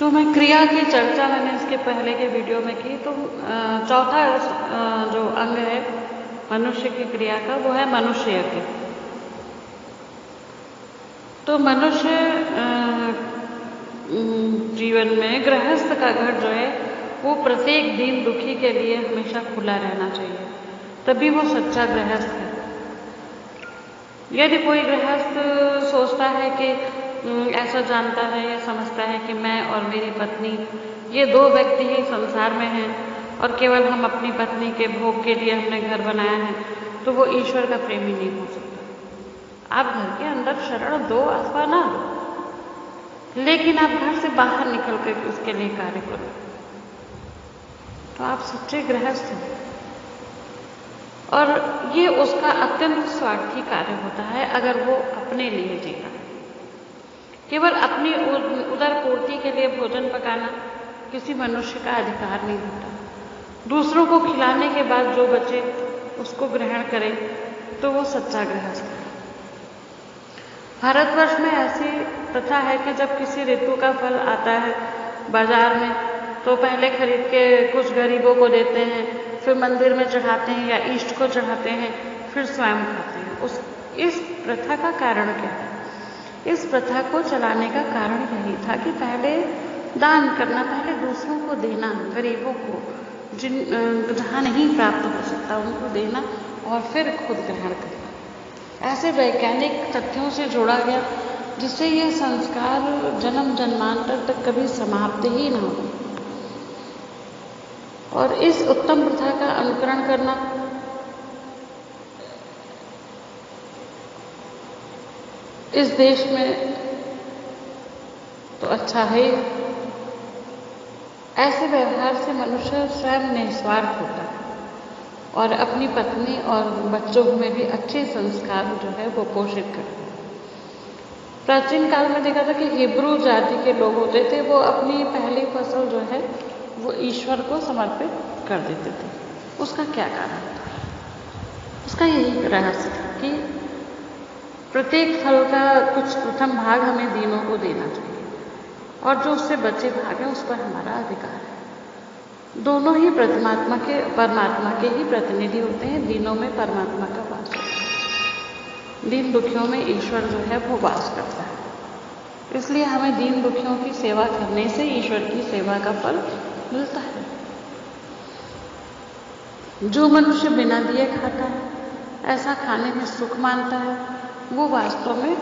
तो मैं क्रिया की चर्चा मैंने इसके पहले के वीडियो में की। तो चौथा जो अंग है मनुष्य की क्रिया का, वो है मनुष्य यज्ञ। तो मनुष्य जीवन में गृहस्थ का घर जो है वो प्रत्येक दीन दुखी के लिए हमेशा खुला रहना चाहिए, तभी वो सच्चा गृहस्थ है। यदि कोई गृहस्थ सोचता है कि ऐसा जानता है या समझता है कि मैं और मेरी पत्नी ये दो व्यक्ति ही संसार में हैं और केवल हम अपनी पत्नी के भोग के लिए हमने घर बनाया है, तो वो ईश्वर का प्रेमी नहीं हो सकता। आप घर के अंदर शरण दो अथवा ना दो, लेकिन आप घर से बाहर निकल कर उसके लिए कार्य करो, तो आप सच्चे गृहस्थ हैं। और ये उसका अत्यंत स्वार्थी कार्य होता है अगर वो अपने लिए जीता। केवल अपनी उदर पूर्ति के लिए भोजन पकाना किसी मनुष्य का अधिकार नहीं होता। दूसरों को खिलाने के बाद जो बचे उसको ग्रहण करे तो वो सच्चा गृहस्थ है। भारतवर्ष में ऐसी प्रथा है कि जब किसी ऋतु का फल आता है बाजार में, तो पहले खरीद के कुछ गरीबों को देते हैं, फिर मंदिर में चढ़ाते हैं या इष्ट को चढ़ाते हैं, फिर स्वयं खाते हैं। इस प्रथा का कारण क्या है? इस प्रथा को चलाने का कारण यही था कि पहले दान करना, पहले दूसरों को देना, गरीबों को जहाँ नहीं प्राप्त हो सकता उनको देना और फिर खुद ग्रहण करना। ऐसे वैज्ञानिक तथ्यों से जोड़ा गया जिससे यह संस्कार जन्म जन्मांतर तक कभी समाप्त ही ना हो। और इस उत्तम प्रथा का अनुकरण करना इस देश में तो अच्छा है। ऐसे व्यवहार से मनुष्य स्वयं निस्वार्थ होता है और अपनी पत्नी और बच्चों में भी अच्छे संस्कार जो है वो पोषित करता है। प्राचीन काल में देखा था कि हिब्रू जाति के लोग होते थे, वो अपनी पहली फसल जो है वो ईश्वर को समर्पित कर देते थे। उसका क्या कारण था? उसका यही रहस्य था कि प्रत्येक फल का कुछ प्रथम भाग हमें दीनों को देना चाहिए और जो उससे बचे भाग है उस पर हमारा अधिकार है। दोनों ही परमात्मा के ही प्रतिनिधि होते हैं। दीनों में परमात्मा का वास होता है, दीन दुखियों में ईश्वर जो है वो वास करता है। इसलिए हमें दीन दुखियों की सेवा करने से ईश्वर की सेवा का फल मिलता है। जो मनुष्य बिना दिए खाता है, ऐसा खाने में सुख मानता है, वो वास्तव में